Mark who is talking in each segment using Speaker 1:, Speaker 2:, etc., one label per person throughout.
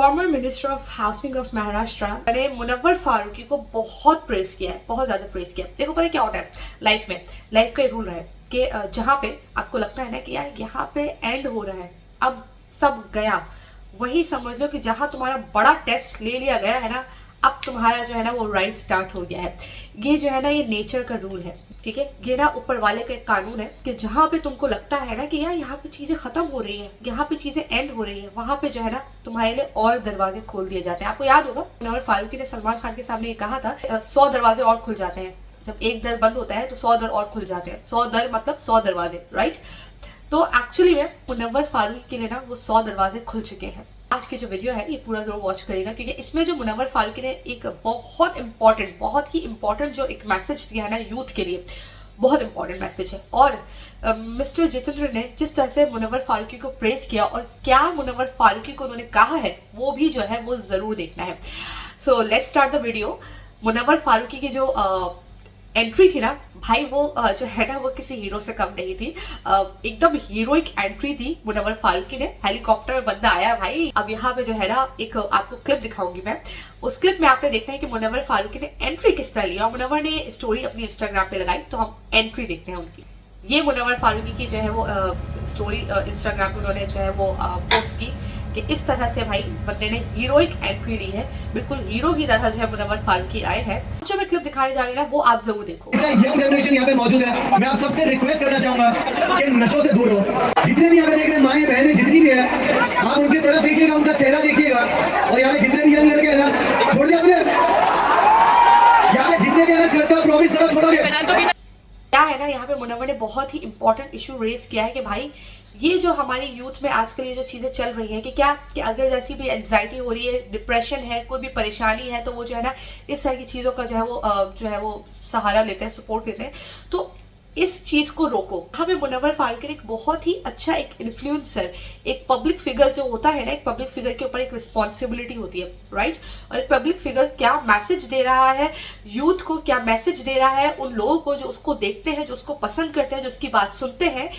Speaker 1: Former minister of housing of Maharashtra ने मुनव्वर फारूकी को बहुत प्रेस किया है, बहुत ज्यादा प्रेस किया है। देखो पता क्या होता है लाइफ में, लाइफ का रूल है कि जहां पे आपको लगता है ना कि यार यहाँ पे एंड हो रहा है, अब सब गया, वही समझ लो कि जहां तुम्हारा बड़ा टेस्ट ले लिया गया है ना, अब तुम्हारा जो है ना वो राइज स्टार्ट हो गया है। ये जो है ना ये नेचर का रूल है, ठीक है। ये ना ऊपर वाले का एक कानून है कि जहां पे तुमको लगता है ना कि यार यहाँ पे चीजें खत्म हो रही है, यहाँ पे चीजें एंड हो रही है, वहां पे जो है ना तुम्हारे लिए और दरवाजे खोल दिए जाते हैं। आपको याद होगा मुनव्वर फारूकी ने सलमान खान के सामने ये कहा था 100 दरवाजे और खुल जाते हैं, जब एक दर बंद होता है तो 100 दर और खुल जाते हैं। 100 दर मतलब 100 दरवाजे, राइट। तो एक्चुअली में मुनव्वर फारूकी के लिए ना वो 100 दरवाजे खुल चुके हैं। आज की जो वीडियो है ये पूरा जरूर वॉच करेगा, क्योंकि इसमें जो मुनव्वर फारूकी ने एक बहुत ही इंपॉर्टेंट जो एक मैसेज दिया है ना यूथ के लिए, बहुत इंपॉर्टेंट मैसेज है। और मिस्टर जितेंद्र ने जिस तरह से मुनव्वर फारूकी को प्रेस किया और क्या मुनव्वर फारूकी को उन्होंने कहा है, वो भी जो है वो जरूर देखना है। So let's start the video. Munawar Faruqui की जो एंट्री थी ना भाई, वो जो है ना वो किसी हीरो से कम नहीं थी, एकदम हीरोइक एंट्री थी मुनव्वर फारूकी ने। हेलीकॉप्टर में बंदा आया भाई। अब यहाँ पे जो है ना एक आपको क्लिप दिखाऊंगी मैं, उस क्लिप में आपने देखना है कि मुनव्वर फारूकी ने एंट्री किस तरह लिया। मुनव्वर ने स्टोरी अपनी इंस्टाग्राम पे लगाई, तो हम एंट्री देखते हैं उनकी। ये मुनव्वर फारूकी की जो है वो स्टोरी इंस्टाग्राम पे उन्होंने जो है वो पोस्ट की कि इस तरह से भाई बंदे ने हीरोइक एंट्री ली है, बिल्कुल हीरो की तरह जो है मुनव्वर फारूकी आए हैं। जो मैं क्लिप दिखाने जा रही हूँ ना वो आप जरूर देखो।
Speaker 2: यंग जनरेशन यहाँ पे मौजूद है, मैं आप सबसे रिक्वेस्ट करना चाहूंगा कि नशों से दूर रहो। जितने भी यहाँ पे देख रहे माएं बहनें जितनी भी है, आप उनकी तरफ देखिएगा, उनका चेहरा देखिएगा। और यहाँ पे जितने भी यंग लड़के हैं ना, छोड़ दिया आपने, यहाँ पे जितने भी अगर करता प्रॉमिस करो छोड़ोगे।
Speaker 1: क्या है ना, यहाँ पे मुनव्वर ने बहुत ही इंपॉर्टेंट इशू रेज किया है कि भाई ये जो हमारी यूथ में आजकल ये जो चीजें चल रही हैं कि क्या कि अगर जैसी भी एंजाइटी हो रही है, डिप्रेशन है, कोई भी परेशानी है, तो वो जो है ना इस तरह की चीजों का जो है वो सहारा लेते हैं, सपोर्ट लेते हैं। तो इस चीज को रोको। हमें मुनव्वर फारूकी ने एक बहुत ही अच्छा एक इन्फ्लुएंसर, एक पब्लिक फिगर जो होता है ना, एक पब्लिक फिगर के ऊपर एक रिस्पॉन्सिबिलिटी होती है, राइट। और एक पब्लिक फिगर क्या मैसेज दे रहा है यूथ को, क्या मैसेज दे रहा है उन लोगों को जो उसको देखते हैं, जो उसको पसंद करते हैं, जो उसकी बात सुनते हैं।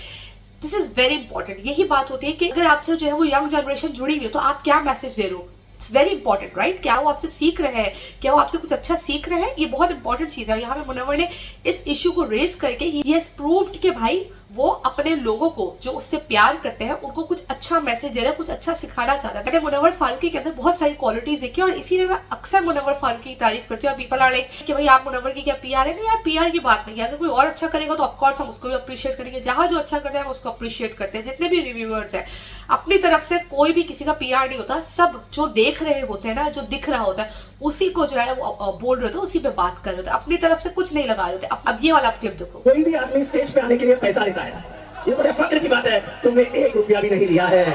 Speaker 1: This is very important. यही बात होती है कि अगर आपसे जो है वो यंग जनरेशन जुड़ी हुई है तो आप क्या मैसेज दे रहे हो। It's very important, right. क्या वो आपसे सीख रहे हैं, क्या वो आपसे कुछ अच्छा सीख रहे हैं, ये बहुत इंपॉर्टेंट चीज है। यहाँ पे मुनव्वर ने इस इशू को रेज करके ही हैज प्रूव्ड कि भाई वो अपने लोगों को जो उससे प्यार करते हैं उनको कुछ अच्छा मैसेज दे रहे हैं, कुछ अच्छा सिखाना चाहता है। मैंने मुनव्वर फारूकी के अंदर बहुत सारी क्वालिटीज देखी और इसीलिए मैं अक्सर मुनव्वर फारूकी की तारीफ करती हूँ। पीपल आर लाइक कि भाई आप मुनव्वर की क्या पीआर है? नहीं यार, पीआर की बात नहीं है। अगर कोई और अच्छा करेगा तो ऑफकोर्स हम उसको भी अप्रिशिएट करेंगे। जहां जो अच्छा करते हैं हम उसको अप्रिशिएट करते हैं। जितने भी रिव्यूअर्स हैं अपनी तरफ से कोई भी किसी का पीआर नहीं होता, सब जो देख रहे होते हैं ना, जो दिख रहा होता है उसी को जो है वो बोल रहे होते, उसी पे बात कर रहे होते, अपनी तरफ से कुछ नहीं लगा रहे होते। अब ये वाला क्लिप देखो।
Speaker 3: कोई भी आदमी स्टेज पे आने के लिए पैसा लेता है, ये बड़े फक्र की बात है, तुमने 1 रुपया भी नहीं लिया है।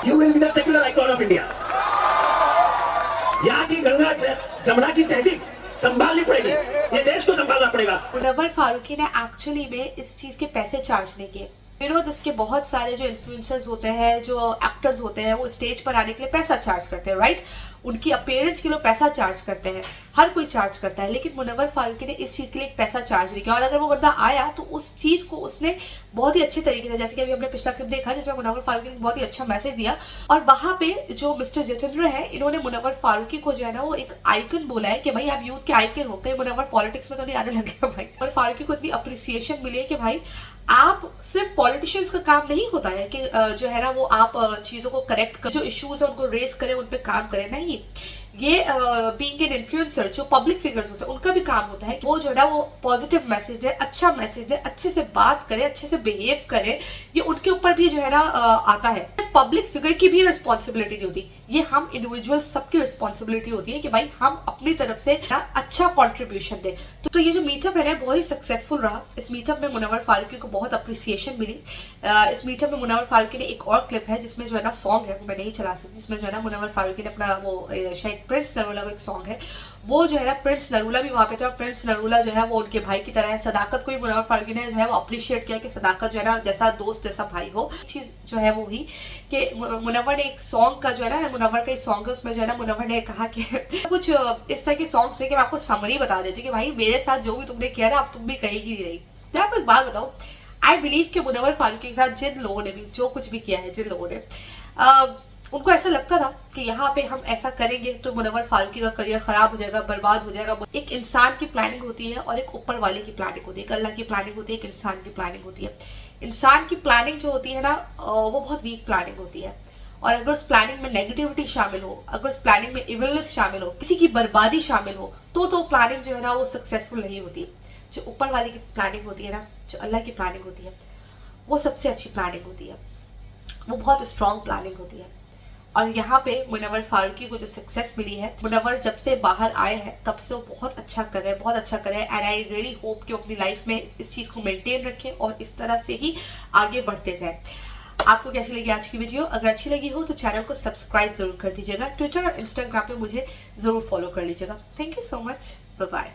Speaker 3: You will be the secular icon of India। यहाँ की गंगा जमुना की तहजीब संभालनी पड़ेगी, ये देश को संभालना पड़ेगा।
Speaker 1: मुनव्वर फारूकी ने एक्चुअली में इस चीज के पैसे चार्ज नहीं किए। विनोद, इसके बहुत सारे जो इन्फ्लुएंसर्स होते हैं, जो एक्टर्स होते हैं, वो स्टेज पर आने के लिए पैसा चार्ज करते हैं, राइट। उनकी अपीयरेंस के लिए पैसा चार्ज करते हैं, हर कोई चार्ज करता है। लेकिन मुनव्वर फारूकी ने इस चीज के लिए एक पैसा चार्ज नहीं किया। और अगर वो बंदा आया तो उस चीज को उसने बहुत ही अच्छे तरीके से, जैसे कि अभी हमने पिछला क्लिप देखा जिसमें मुनव्वर फारूकी ने बहुत ही अच्छा मैसेज दिया। और वहां पे जो मिस्टर जितेंद्र है, इन्होंने मुनव्वर फारूकी को जो है ना वो एक आइकन बोला है कि भाई आप यूथ के आइकन हो। कहीं मुनव्वर पॉलिटिक्स में तो नहीं आने लगे भाई। और फारूकी को इतनी अप्रिसिएशन मिली है कि भाई आप सिर्फ पॉलिटिशियंस का काम नहीं होता है कि जो है ना वो आप चीजों को करेक्ट कर, जो इश्यूज है उनको रेज करें, उन पे काम करें। नहीं, ये बीइंग एन इन्फ्लुएंसर, जो पब्लिक फिगर्स होते हैं उनका भी काम होता है वो जो है ना वो पॉजिटिव मैसेज दे, अच्छा मैसेज दे, अच्छे से बात करे, अच्छे से बिहेव करे। ये उनके ऊपर भी जो है ना आता है। पब्लिक फिगर की भी रिस्पॉन्सिबिलिटी नहीं होती, ये हम इंडिविजुअल सबकी रिस्पॉन्सिबिलिटी होती है कि भाई हम अपनी तरफ से ना अच्छा कॉन्ट्रीब्यूशन दें। तो ये जो मीटअप है ना बहुत ही सक्सेसफुल रहा। इस मीटअप में मुनव्वर फारूकी को बहुत अप्रिसिएशन मिली। इस मीटअप में मुनव्वर फारूकी ने एक और क्लिप है जिसमें जो है ना सॉन्ग है, वो मैं नहीं चला सकती, जिसमें जो है ना मुनव्वर फारूकी ने अपना वो शायद प्रिंस नरूला का एक सॉन्ग है, वो जो है ना प्रिंस नरूला भी वहां पे थे। और प्रिंस नरूला जो है वो उनके भाई की तरह है। सदाकत को भी मुनव्वर फारूकी ने जो है वो अप्रिशिएट किया कि सदाकत जो है ना जैसा दोस्त जैसा भाई हो। चीज जो है वो ही कि मुनव्वर ने एक सॉन्ग का जो है ना, मुनव्वर का एक सॉन्ग है, उसमें जो है ना मुनव्वर ने कहा कि कुछ इस तरह के सॉन्ग्स लेके मैं आपको समरी बता देती हूँ कि भाई मेरे साथ जो भी तुमने किया ना अब तुम भी कहेगी नहीं रही। मैं आपको एक बात बताऊं, आई बिलीव कि मुनव्वर फारूकी के साथ जिन लोगों ने भी जो कुछ भी किया है, जिन लोगों ने उनको ऐसा लगता था कि यहाँ पे हम ऐसा करेंगे तो मुनव्वर फारूकी का करियर खराब हो जाएगा, बर्बाद हो जाएगा। एक इंसान की प्लानिंग होती है और एक ऊपर वाले की प्लानिंग होती है, एक अल्लाह की प्लानिंग होती है, एक इंसान की प्लानिंग होती है। इंसान की प्लानिंग जो होती है ना, वो बहुत वीक प्लानिंग होती है, और अगर उस प्लानिंग में नेगेटिविटी शामिल हो, अगर उस प्लानिंग में इविलनेस शामिल हो, किसी की बर्बादी शामिल हो, तो प्लानिंग जो है ना वो सक्सेसफुल नहीं होती। जो ऊपर वाले की प्लानिंग होती है ना, जो अल्लाह की प्लानिंग होती है, वो सबसे अच्छी प्लानिंग होती है, वो बहुत स्ट्रॉन्ग प्लानिंग होती है। और यहाँ पे मुनव्वर फारूकी को जो सक्सेस मिली है, मुनव्वर जब से बाहर आए हैं तब से वो बहुत अच्छा कर रहे हैं, बहुत अच्छा कर रहे हैं। एंड आई रियली होप कि वो अपनी लाइफ में इस चीज़ को मेंटेन रखें और इस तरह से ही आगे बढ़ते जाए। आपको कैसी लगी आज की वीडियो? अगर अच्छी लगी हो तो चैनल को सब्सक्राइब जरूर कर दीजिएगा। ट्विटर और इंस्टाग्राम पे मुझे जरूर फॉलो कर लीजिएगा। Thank you so much, bye bye.